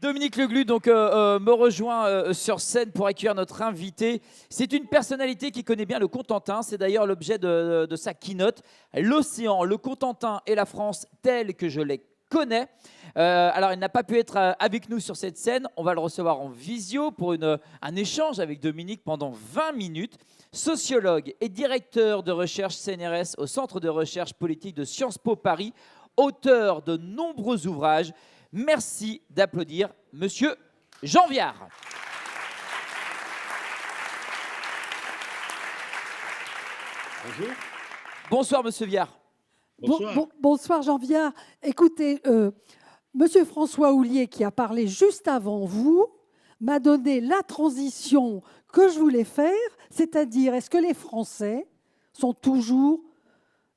Dominique Leglu me rejoint sur scène pour accueillir notre invité. C'est une personnalité qui connaît bien le Cotentin. C'est d'ailleurs l'objet de sa keynote. L'océan, le Cotentin et la France tels que je les connais. Alors, il n'a pas pu être avec nous sur cette scène. On va le recevoir en visio pour un échange avec Dominique pendant 20 minutes. Sociologue et directeur de recherche CNRS au Centre de recherche politique de Sciences Po Paris, auteur de nombreux ouvrages. Merci d'applaudir Monsieur Jean Viard. Bonjour. Bonsoir Monsieur Viard. Bonsoir. Bonsoir Jean Viard. Écoutez, Monsieur François Houllier, qui a parlé juste avant vous, m'a donné la transition que je voulais faire, c'est-à-dire, est-ce que les Français sont toujours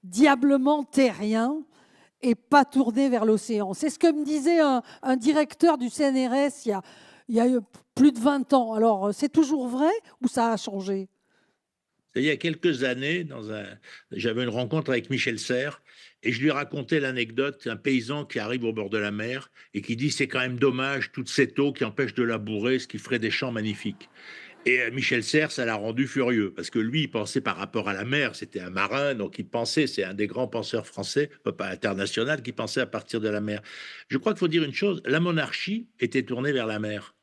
diablement terriens et pas tournés vers l'océan? C'est ce que me disait un directeur du CNRS il y a plus de 20 ans. Alors, c'est toujours vrai ou ça a changé? Il y a quelques années, j'avais une rencontre avec Michel Serres et je lui racontais l'anecdote d'un paysan qui arrive au bord de la mer et qui dit c'est quand même dommage toute cette eau qui empêche de labourer, ce qui ferait des champs magnifiques. Et Michel Serres, ça l'a rendu furieux parce que lui, il pensait par rapport à la mer, c'était un marin, donc il pensait, c'est un des grands penseurs français, pas international, qui pensait à partir de la mer. Je crois qu'il faut dire une chose, la monarchie était tournée vers la mer.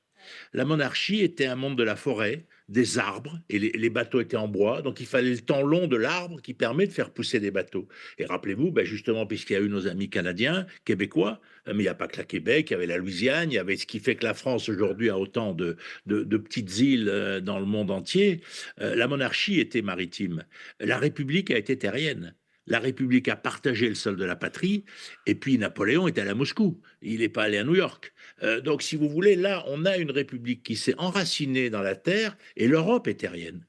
La monarchie était un monde de la forêt, des arbres, et les bateaux étaient en bois, donc il fallait le temps long de l'arbre qui permet de faire pousser des bateaux. Et rappelez-vous, justement, puisqu'il y a eu nos amis canadiens, québécois, mais il n'y a pas que la Québec, il y avait la Louisiane, il y avait ce qui fait que la France aujourd'hui a autant de petites îles dans le monde entier. La monarchie était maritime. La République a été terrienne. La République a partagé le sol de la patrie, et puis Napoléon est allé à Moscou, il n'est pas allé à New York. Donc, si vous voulez, là, on a une République qui s'est enracinée dans la terre, et l'Europe est terrienne.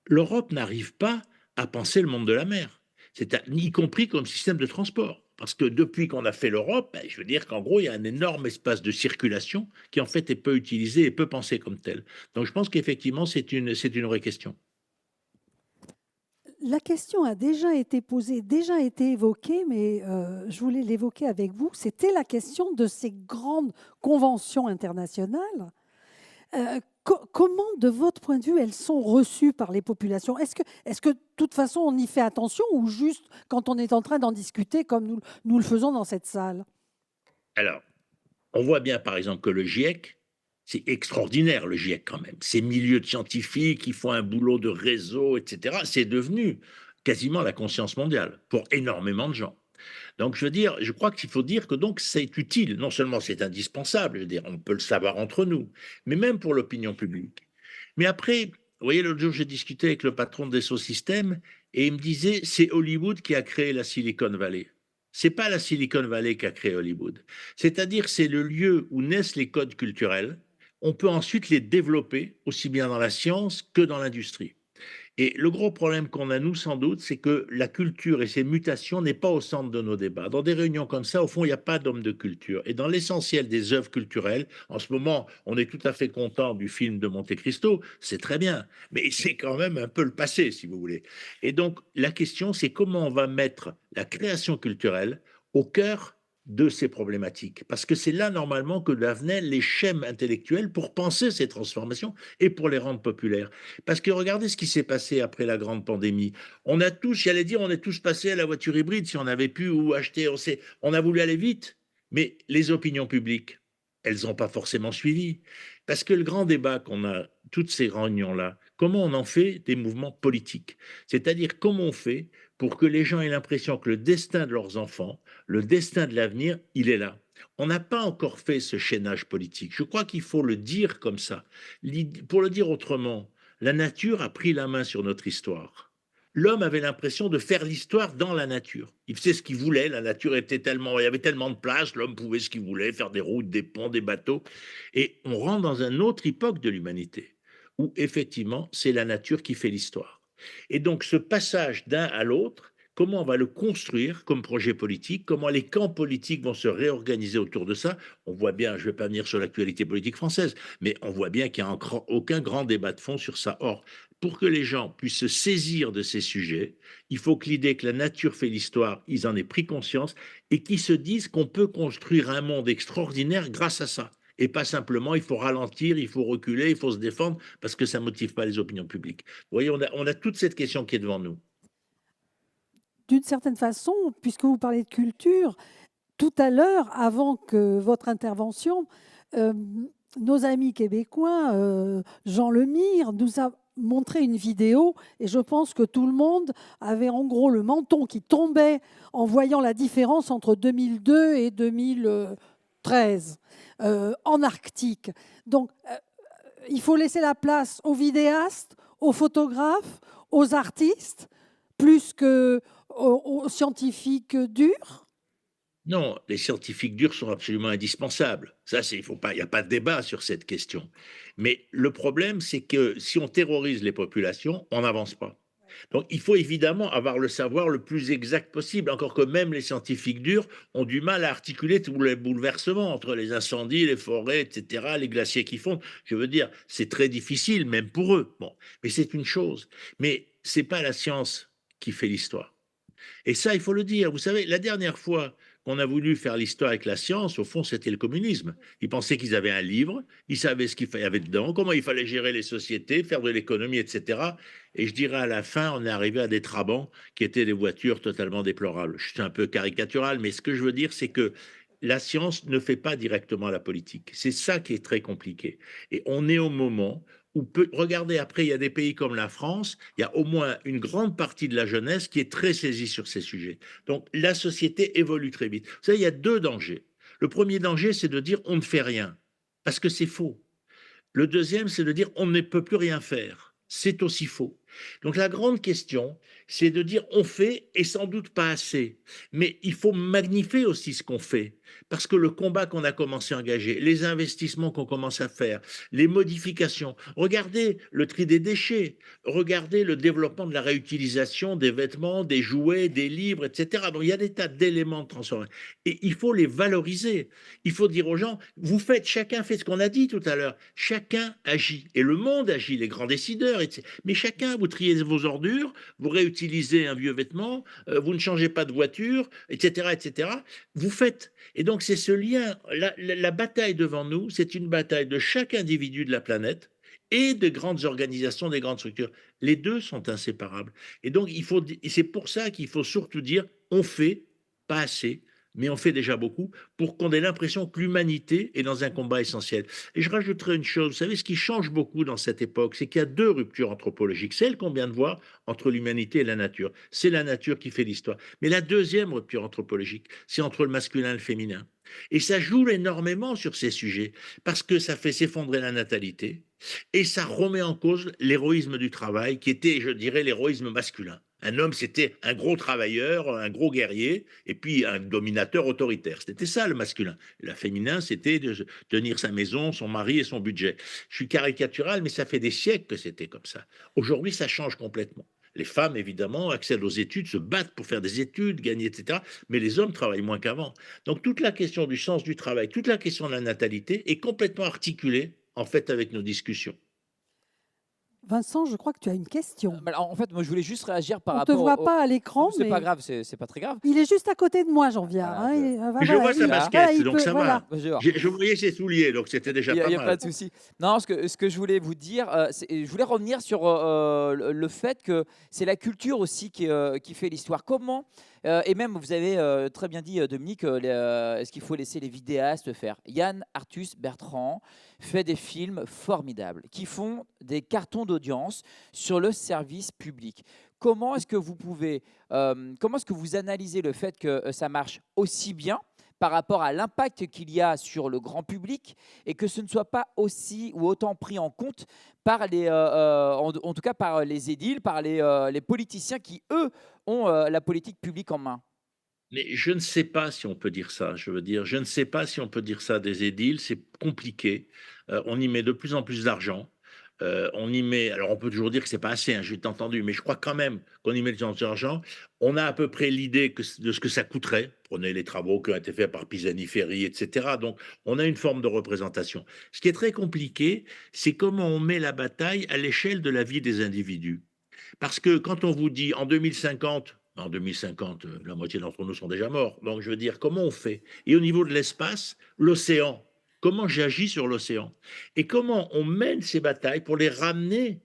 L'Europe n'arrive pas à penser le monde de la mer, y compris comme système de transport. Parce que depuis qu'on a fait l'Europe, je veux dire qu'en gros, il y a un énorme espace de circulation qui, en fait, est peu utilisé et peu pensé comme tel. Donc, je pense qu'effectivement, c'est une vraie question. La question a déjà été posée, déjà été évoquée, mais je voulais l'évoquer avec vous. C'était la question de ces grandes conventions internationales. Comment, de votre point de vue, elles sont reçues par les populations? Est-ce que, de toute façon, on y fait attention ou juste quand on est en train d'en discuter comme nous le faisons dans cette salle? Alors, on voit bien, par exemple, que le GIEC, c'est extraordinaire, le GIEC, quand même. Ces milieux de scientifiques qui font un boulot de réseau, etc., c'est devenu quasiment la conscience mondiale pour énormément de gens. Donc, je veux dire, je crois qu'il faut dire que donc c'est utile. Non seulement c'est indispensable, je veux dire, on peut le savoir entre nous, mais même pour l'opinion publique. Mais après, vous voyez, l'autre jour, j'ai discuté avec le patron des Systèmes et il me disait, c'est Hollywood qui a créé la Silicon Valley. C'est pas la Silicon Valley qui a créé Hollywood. C'est-à-dire, c'est le lieu où naissent les codes culturels. On peut ensuite les développer aussi bien dans la science que dans l'industrie. Et le gros problème qu'on a, nous, sans doute, c'est que la culture et ses mutations n'est pas au centre de nos débats. Dans des réunions comme ça, au fond, il n'y a pas d'homme de culture. Et dans l'essentiel des œuvres culturelles, en ce moment, on est tout à fait content du film de Monte Cristo, c'est très bien, mais c'est quand même un peu le passé, si vous voulez. Et donc, la question, c'est comment on va mettre la création culturelle au cœur de ces problématiques. Parce que c'est là, normalement, que venaient les schèmes intellectuels pour penser ces transformations et pour les rendre populaires. Parce que regardez ce qui s'est passé après la grande pandémie. On a tous, j'allais dire, on est tous passés à la voiture hybride si on avait pu ou acheter. On a voulu aller vite, mais les opinions publiques, elles n'ont pas forcément suivi. Parce que le grand débat qu'on a, toutes ces réunions-là, comment on en fait des mouvements politiques? C'est-à-dire comment on fait pour que les gens aient l'impression que le destin de leurs enfants, le destin de l'avenir, il est là. On n'a pas encore fait ce chaînage politique. Je crois qu'il faut le dire comme ça. Pour le dire autrement, la nature a pris la main sur notre histoire. L'homme avait l'impression de faire l'histoire dans la nature. Il faisait ce qu'il voulait, la nature était tellement, il y avait tellement de place, l'homme pouvait ce qu'il voulait, faire des routes, des ponts, des bateaux. Et on rentre dans une autre époque de l'humanité, où effectivement, c'est la nature qui fait l'histoire. Et donc, ce passage d'un à l'autre, comment on va le construire comme projet politique, comment les camps politiques vont se réorganiser autour de ça. On voit bien, je ne vais pas venir sur l'actualité politique française, mais on voit bien qu'il n'y a aucun grand débat de fond sur ça. Or, pour que les gens puissent se saisir de ces sujets, il faut que l'idée que la nature fait l'histoire, ils en aient pris conscience et qu'ils se disent qu'on peut construire un monde extraordinaire grâce à ça. et pas simplement il faut ralentir, il faut reculer, il faut se défendre parce que ça ne motive pas les opinions publiques. Vous voyez, on a toute cette question qui est devant nous. D'une certaine façon, puisque vous parlez de culture, tout à l'heure, avant que votre intervention, euh, nos amis québécois, Jean Lemire, nous a montré une vidéo et je pense que tout le monde avait en gros le menton qui tombait en voyant la différence entre 2002 et 2013 en Arctique. Donc, il faut laisser la place aux vidéastes, aux photographes, aux artistes, plus qu'aux scientifiques durs. Non, les scientifiques durs sont absolument indispensables. Ça, il n'y a pas de débat sur cette question. Mais le problème, c'est que si on terrorise les populations, on n'avance pas. Donc, il faut évidemment avoir le savoir le plus exact possible, encore que même les scientifiques durs ont du mal à articuler tous les bouleversements entre les incendies, les forêts, etc., les glaciers qui fondent. Je veux dire, c'est très difficile, même pour eux. Bon, mais c'est une chose. Mais c'est pas la science qui fait l'histoire. Et ça, il faut le dire. Vous savez, la dernière fois qu'on a voulu faire l'histoire avec la science, au fond, c'était le communisme. Ils pensaient qu'ils avaient un livre, ils savaient ce qu'il y avait dedans, comment il fallait gérer les sociétés, faire de l'économie, etc. Et je dirais à la fin, on est arrivé à des Trabants qui étaient des voitures totalement déplorables. Je suis un peu caricatural, mais ce que je veux dire, c'est que la science ne fait pas directement la politique. C'est ça qui est très compliqué. Et on est au moment regardez, après, il y a des pays comme la France, il y a au moins une grande partie de la jeunesse qui est très saisie sur ces sujets. Donc, la société évolue très vite. Vous savez, il y a deux dangers. Le premier danger, c'est de dire on ne fait rien, parce que c'est faux. Le deuxième, c'est de dire on ne peut plus rien faire. C'est aussi faux. Donc la grande question, c'est de dire on fait et sans doute pas assez. Mais il faut magnifier aussi ce qu'on fait. Parce que le combat qu'on a commencé à engager, les investissements qu'on commence à faire, les modifications, regardez le tri des déchets, regardez le développement de la réutilisation des vêtements, des jouets, des livres, etc. Donc il y a des tas d'éléments de transformation. Et il faut les valoriser. Il faut dire aux gens, chacun fait ce qu'on a dit tout à l'heure, chacun agit. Et le monde agit, les grands décideurs, etc. Mais chacun, vous triez vos ordures, vous réutilisez un vieux vêtement, vous ne changez pas de voiture, etc., etc. Vous faites. Et donc, c'est ce lien, la bataille devant nous, c'est une bataille de chaque individu de la planète et de grandes organisations, des grandes structures. Les deux sont inséparables. Et donc, c'est pour ça qu'il faut surtout dire, on fait, pas assez, mais on fait déjà beaucoup pour qu'on ait l'impression que l'humanité est dans un combat essentiel. Et je rajouterai une chose, vous savez, ce qui change beaucoup dans cette époque, c'est qu'il y a deux ruptures anthropologiques, celle qu'on vient de voir entre l'humanité et la nature. C'est la nature qui fait l'histoire. Mais la deuxième rupture anthropologique, c'est entre le masculin et le féminin. Et ça joue énormément sur ces sujets, parce que ça fait s'effondrer la natalité, et ça remet en cause l'héroïsme du travail, qui était, je dirais, l'héroïsme masculin. Un homme, c'était un gros travailleur, un gros guerrier, et puis un dominateur autoritaire. C'était ça le masculin. Et le féminin, c'était de tenir sa maison, son mari et son budget. Je suis caricatural, mais ça fait des siècles que c'était comme ça. Aujourd'hui, ça change complètement. Les femmes, évidemment, accèdent aux études, se battent pour faire des études, gagner, etc. Mais les hommes travaillent moins qu'avant. Donc toute la question du sens du travail, toute la question de la natalité est complètement articulée, en fait, avec nos discussions. Vincent, je crois que tu as une question. Alors, en fait, moi, je voulais juste réagir par On ne te rapport voit pas à l'écran, C'est mais pas grave, c'est pas très grave. il est juste à côté de moi, Jean-Viard. Voilà, Je vois sa basket, donc ça voilà. va. Bonjour. Je voyais ses souliers, donc c'était déjà Il pas n'y a pas mal. de souci. Non, ce que je voulais vous dire, je voulais revenir sur le fait que c'est la culture aussi qui fait l'histoire. Comment, et même vous avez très bien dit, Dominique, est-ce qu'il faut laisser les vidéastes faire? Yann Arthus Bertrand fait des films formidables qui font des cartons d'audience sur le service public. Comment est-ce que comment est-ce que vous analysez le fait que ça marche aussi bien par rapport à l'impact qu'il y a sur le grand public et que ce ne soit pas aussi ou autant pris en compte par en tout cas par les édiles, par les politiciens qui, eux, ont la politique publique en main? Mais je ne sais pas si on peut dire ça. Je veux dire, je ne sais pas si on peut dire ça des édiles. C'est compliqué. On y met de plus en plus d'argent. On y met. Alors, on peut toujours dire que c'est pas assez. Hein, j'ai entendu, mais je crois quand même qu'on y met de l'argent. On a à peu près l'idée de ce que ça coûterait. Prenez les travaux qui ont été faits par Pisani-Ferry, etc. Donc, on a une forme de représentation. Ce qui est très compliqué, c'est comment on met la bataille à l'échelle de la vie des individus. Parce que quand on vous dit en 2050, la moitié d'entre nous sont déjà morts. Donc, je veux dire, comment on fait? Et au niveau de l'espace, l'océan, comment j'agis sur l'océan et comment on mène ces batailles pour les ramener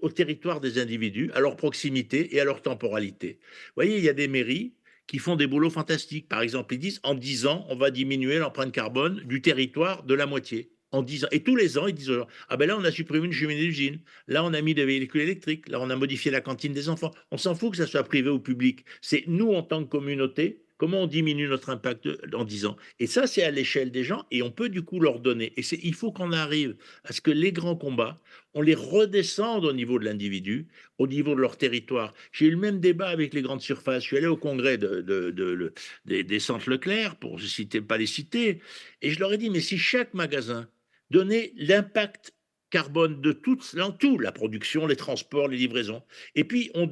au territoire des individus, à leur proximité et à leur temporalité. Vous voyez, il y a des mairies qui font des boulots fantastiques. Par exemple, ils disent en 10 ans, on va diminuer l'empreinte carbone du territoire de la moitié. En 10 ans. Et tous les ans, ils disent aux gens, ah ben là, on a supprimé une cheminée d'usine. Là, on a mis des véhicules électriques. Là, on a modifié la cantine des enfants. On s'en fout que ça soit privé ou public. C'est nous, en tant que communauté, comment on diminue notre impact en 10 ans. Et ça, c'est à l'échelle des gens et on peut du coup leur donner. Et il faut qu'on arrive à ce que les grands combats, on les redescende au niveau de l'individu, au niveau de leur territoire. J'ai eu le même débat avec les grandes surfaces. Je suis allé au congrès des centres Leclerc, pour ne citer, pas les citer, et je leur ai dit, mais si chaque magasin donnait l'impact carbone de tout, la production, les transports, les livraisons, et puis on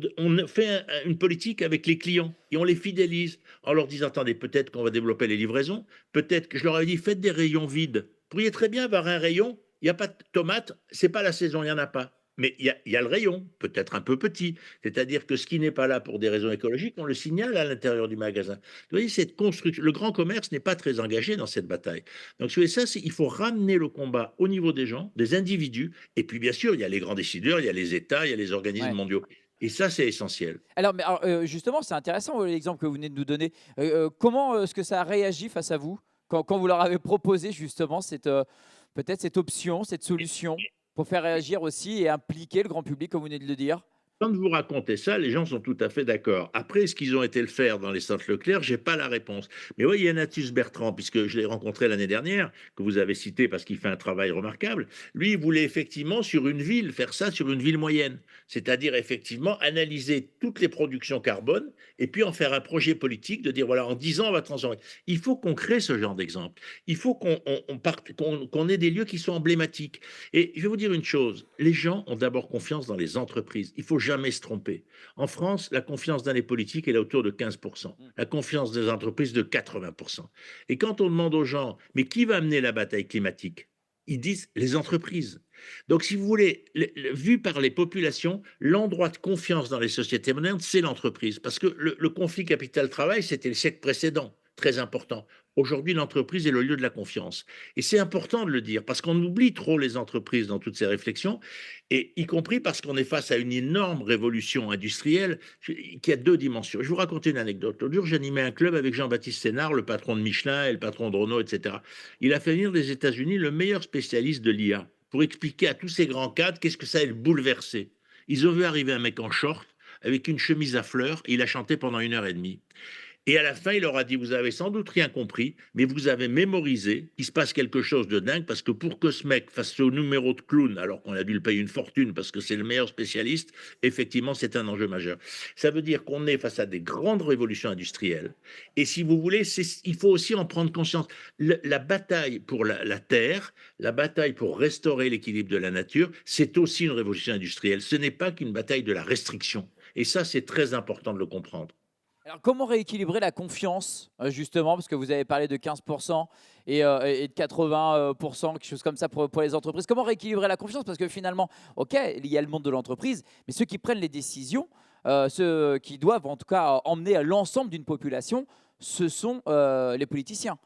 fait une politique avec les clients, et on les fidélise, en leur disant, attendez, peut-être qu'on va développer les livraisons, peut-être que je leur avais dit, faites des rayons vides. Vous pourriez très bien avoir un rayon, il n'y a pas de tomates, c'est pas la saison, il n'y en a pas. Mais il y a le rayon, peut-être un peu petit. C'est-à-dire que ce qui n'est pas là pour des raisons écologiques, on le signale à l'intérieur du magasin. Vous voyez, cette construction, le grand commerce n'est pas très engagé dans cette bataille. Donc, vous voyez, ça, il faut ramener le combat au niveau des gens, des individus. Et puis, bien sûr, il y a les grands décideurs, il y a les États, il y a les organismes Ouais. mondiaux. Et ça, c'est essentiel. Justement, c'est intéressant l'exemple que vous venez de nous donner. Comment est-ce que ça a réagi face à vous quand vous leur avez proposé justement peut-être cette option, cette solution pour faire réagir aussi et impliquer le grand public, comme vous venez de le dire? Quand vous racontez ça, les gens sont tout à fait d'accord. Après, ce qu'ils ont été le faire dans les centres Leclerc, j'ai pas la réponse. Mais oui, il y a Natus Bertrand, puisque je l'ai rencontré l'année dernière, que vous avez cité parce qu'il fait un travail remarquable. Lui, il voulait effectivement sur une ville, faire ça sur une ville moyenne. C'est-à-dire effectivement analyser toutes les productions carbone et puis en faire un projet politique de dire voilà, en 10 ans, on va transformer. Il faut qu'on crée ce genre d'exemple. Il faut qu'on ait des lieux qui sont emblématiques. Et je vais vous dire une chose, les gens ont d'abord confiance dans les entreprises. Il faut jamais se tromper. En France, la confiance dans les politiques elle est autour de 15%. La confiance des entreprises de 80%. Et quand on demande aux gens, mais qui va mener la bataille climatique? Ils disent les entreprises. Donc, si vous voulez, vu par les populations, l'endroit de confiance dans les sociétés modernes, c'est l'entreprise. Parce que le conflit capital-travail, c'était le siècle précédent, très important. Aujourd'hui, l'entreprise est le lieu de la confiance. Et c'est important de le dire, parce qu'on oublie trop les entreprises dans toutes ces réflexions, et y compris parce qu'on est face à une énorme révolution industrielle qui a deux dimensions. Je vais vous raconter une anecdote. L'autre jour, j'animais un club avec Jean-Baptiste Sénard, le patron de Michelin et le patron de Renault, etc. Il a fait venir des États-Unis le meilleur spécialiste de l'IA pour expliquer à tous ces grands cadres qu'est-ce que ça allait le bouleverser. Ils ont vu arriver un mec en short avec une chemise à fleurs et il a chanté pendant 1 heure et demie. Et à la fin, il leur a dit, vous avez sans doute rien compris, mais vous avez mémorisé qu'il se passe quelque chose de dingue, parce que pour que ce mec fasse ce numéro de clown, alors qu'on a dû le payer une fortune, parce que c'est le meilleur spécialiste, effectivement, c'est un enjeu majeur. Ça veut dire qu'on est face à des grandes révolutions industrielles. Et si vous voulez, il faut aussi en prendre conscience. La bataille pour la terre, la bataille pour restaurer l'équilibre de la nature, c'est aussi une révolution industrielle. Ce n'est pas qu'une bataille de la restriction. Et ça, c'est très important de le comprendre. Alors, comment rééquilibrer la confiance, justement, parce que vous avez parlé de 15% et de 80%, quelque chose comme ça pour les entreprises. Comment rééquilibrer la confiance? Parce que finalement, OK, il y a le monde de l'entreprise, mais ceux qui prennent les décisions, ceux qui doivent en tout cas emmener à l'ensemble d'une population, ce sont les politiciens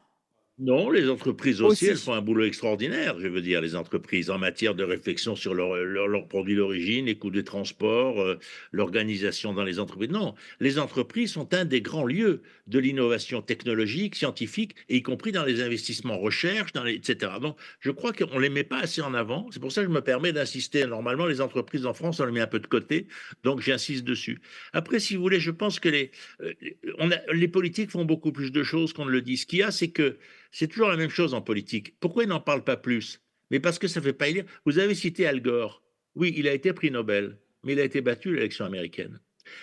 Non, les entreprises aussi, elles aussi. font un boulot extraordinaire, je veux dire, les entreprises, en matière de réflexion sur leurs produits d'origine, les coûts de transport, l'organisation dans les entreprises. Non, les entreprises sont un des grands lieux de l'innovation technologique, scientifique, et y compris dans les investissements recherche, etc. Donc, je crois qu'on ne les met pas assez en avant. C'est pour ça que je me permets d'insister. Normalement, les entreprises en France, on les met un peu de côté, donc j'insiste dessus. Après, si vous voulez, je pense que les politiques font beaucoup plus de choses qu'on ne le dit. Ce qu'il y a, c'est que c'est toujours la même chose en politique. Pourquoi ils n'en parlent pas plus? Mais parce que ça ne fait pas élire. Vous avez cité Al Gore. Oui, il a été prix Nobel, mais il a été battu à l'élection américaine.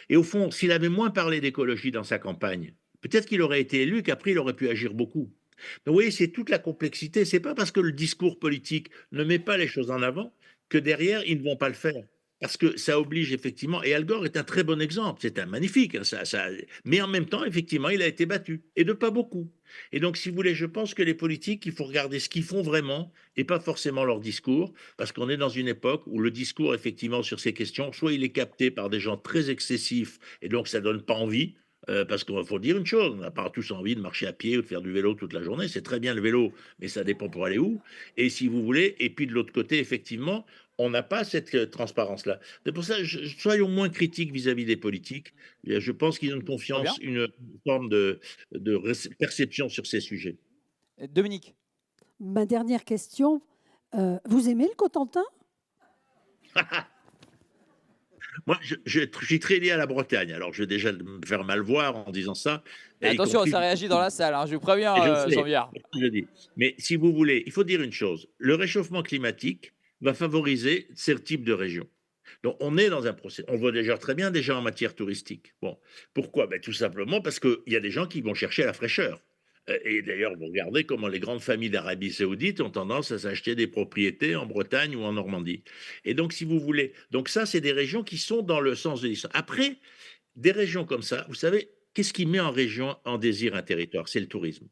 Et au fond, s'il avait moins parlé d'écologie dans sa campagne, peut-être qu'il aurait été élu, qu'après il aurait pu agir beaucoup. Donc vous voyez, c'est toute la complexité. C'est pas parce que le discours politique ne met pas les choses en avant que derrière, ils ne vont pas le faire. Parce que ça oblige effectivement, et Al Gore est un très bon exemple, c'est un magnifique, hein, mais en même temps, effectivement, il a été battu, et de pas beaucoup. Et donc, si vous voulez, je pense que les politiques, il faut regarder ce qu'ils font vraiment, et pas forcément leur discours, parce qu'on est dans une époque où le discours, effectivement, sur ces questions, soit il est capté par des gens très excessifs, et donc ça donne pas envie, Parce qu'il faut dire une chose, on n'a pas tous envie de marcher à pied ou de faire du vélo toute la journée. C'est très bien le vélo, mais ça dépend pour aller où. Et si vous voulez, et puis de l'autre côté, effectivement, on n'a pas cette transparence-là. C'est pour ça, soyons moins critiques vis-à-vis des politiques. Et je pense qu'ils ont une Très bien. confiance, une forme de perception sur ces sujets. Dominique. Ma dernière question, vous aimez le Cotentin? Moi, je suis très lié à la Bretagne. Alors, je vais déjà me faire mal voir en disant ça. Et y Attention, compris, ça réagit dans la salle, hein, je vous préviens, et je sais, Jean-Viard. je dis. Mais si vous voulez, il faut dire une chose. Le réchauffement climatique va favoriser ce type de région. Donc, on est dans un procès. On voit déjà très bien déjà en matière touristique. Bon, pourquoi? Ben, tout simplement parce qu'il y a des gens qui vont chercher la fraîcheur. Et d'ailleurs, vous regardez comment les grandes familles d'Arabie Saoudite ont tendance à s'acheter des propriétés en Bretagne ou en Normandie. Et donc, si vous voulez, donc ça, c'est des régions qui sont dans le sens de l'histoire. Après, des régions comme ça, vous savez, qu'est-ce qui met en région en désir un territoire? C'est le tourisme.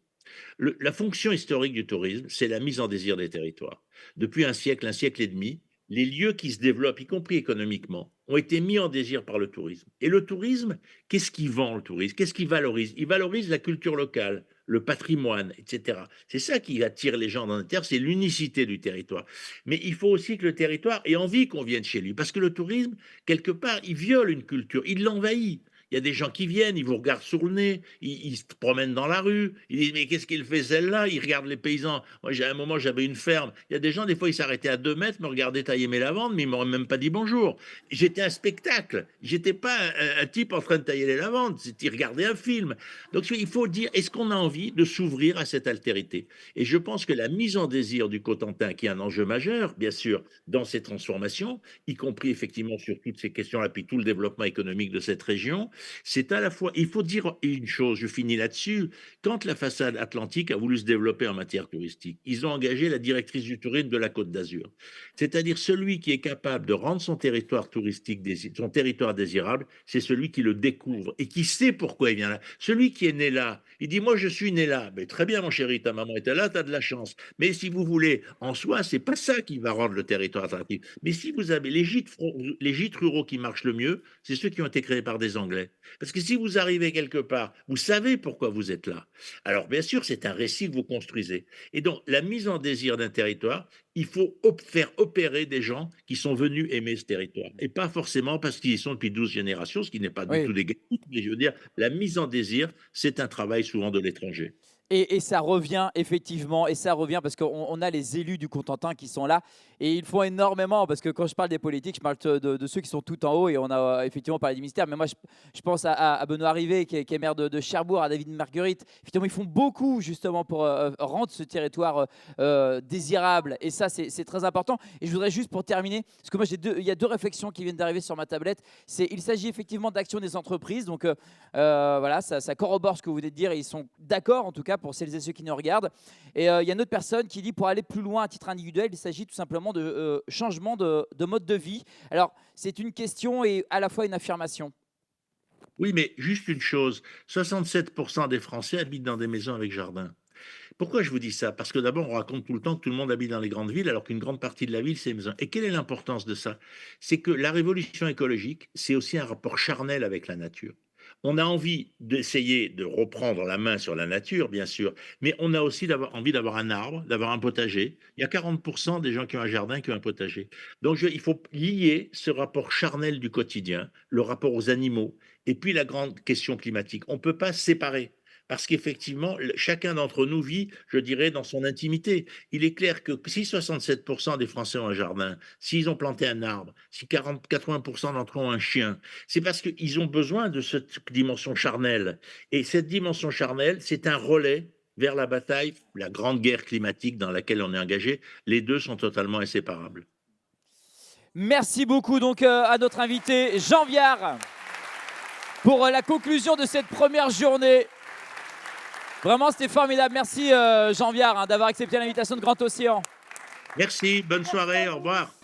La fonction historique du tourisme, c'est la mise en désir des territoires. Depuis un siècle et demi, les lieux qui se développent, y compris économiquement, ont été mis en désir par le tourisme. Et le tourisme, qu'est-ce qui vend le tourisme? Qu'est-ce qui valorise? Il valorise la culture locale, le patrimoine, etc. C'est ça qui attire les gens dans la terre, c'est l'unicité du territoire. Mais il faut aussi que le territoire ait envie qu'on vienne chez lui, parce que le tourisme, quelque part, il viole une culture, il l'envahit. Il y a des gens qui viennent, ils vous regardent sur le nez, ils se promènent dans la rue, ils disent mais qu'est-ce qu'il fait celle-là? Ils regardent les paysans. Moi, à un moment, j'avais une ferme. Il y a des gens, des fois, ils s'arrêtaient à 2 mètres, me regardaient tailler mes lavandes, mais ils m'auraient même pas dit bonjour. J'étais un spectacle. J'étais pas un type en train de tailler les lavandes. Ils regardaient un film. Donc, il faut dire, est-ce qu'on a envie de s'ouvrir à cette altérité? Et je pense que la mise en désir du Cotentin, qui est un enjeu majeur, bien sûr, dans ces transformations, y compris effectivement sur toutes ces questions-là, puis tout le développement économique de cette région, c'est à la fois, il faut dire une chose, je finis là-dessus, quand la façade atlantique a voulu se développer en matière touristique, ils ont engagé la directrice du tourisme de la Côte d'Azur. C'est-à-dire celui qui est capable de rendre son territoire touristique, son territoire désirable, c'est celui qui le découvre et qui sait pourquoi il vient là. Celui qui est né là, il dit, moi je suis né là. Mais très bien mon chéri, ta maman était là, tu as de la chance. Mais si vous voulez, en soi, c'est pas ça qui va rendre le territoire attractif. Mais si vous avez les gîtes ruraux qui marchent le mieux, c'est ceux qui ont été créés par des Anglais. Parce que si vous arrivez quelque part, vous savez pourquoi vous êtes là. Alors bien sûr, c'est un récit que vous construisez. Et donc, la mise en désir d'un territoire, il faut faire opérer des gens qui sont venus aimer ce territoire. Et pas forcément parce qu'ils y sont depuis 12 générations, ce qui n'est pas du Oui. tout négatif, mais je veux dire, la mise en désir, c'est un travail souvent de l'étranger. Et ça revient effectivement, et ça revient parce qu'on a les élus du Cotentin qui sont là, et ils font énormément, parce que quand je parle des politiques, je parle de ceux qui sont tout en haut, et on a effectivement parlé du ministère, mais moi je pense à Benoît Rivet, qui est maire de Cherbourg, à David Marguerite. Effectivement, ils font beaucoup justement pour rendre ce territoire désirable, et ça c'est très important. Et je voudrais juste pour terminer, parce que moi il y a deux réflexions qui viennent d'arriver sur ma tablette. Il s'agit effectivement d'action des entreprises, donc voilà, ça corrobore ce que vous venez de dire, et ils sont d'accord en tout cas pour celles et ceux qui nous regardent. Et il y a une autre personne qui dit, pour aller plus loin à titre individuel, il s'agit tout simplement de changement de mode de vie. Alors, c'est une question et à la fois une affirmation. Oui, mais juste une chose, 67% des Français habitent dans des maisons avec jardin. Pourquoi je vous dis ça? Parce que d'abord, on raconte tout le temps que tout le monde habite dans les grandes villes, alors qu'une grande partie de la ville, c'est les maisons. Et quelle est l'importance de ça? C'est que la révolution écologique, c'est aussi un rapport charnel avec la nature. On a envie d'essayer de reprendre la main sur la nature, bien sûr, mais on a aussi envie d'avoir un arbre, d'avoir un potager. Il y a 40% des gens qui ont un jardin qui ont un potager. Donc, il faut lier ce rapport charnel du quotidien, le rapport aux animaux, et puis la grande question climatique. On ne peut pas se séparer. Parce qu'effectivement, chacun d'entre nous vit, je dirais, dans son intimité. Il est clair que si 67% des Français ont un jardin, s'ils ont planté un arbre, si 80% d'entre eux ont un chien, c'est parce qu'ils ont besoin de cette dimension charnelle. Et cette dimension charnelle, c'est un relais vers la bataille, la grande guerre climatique dans laquelle on est engagé. Les deux sont totalement inséparables. Merci beaucoup donc à notre invité Jean Viard pour la conclusion de cette première journée. Vraiment, c'était formidable. Merci Jean Viard d'avoir accepté l'invitation de Grand Océan. Merci, bonne soirée, au revoir.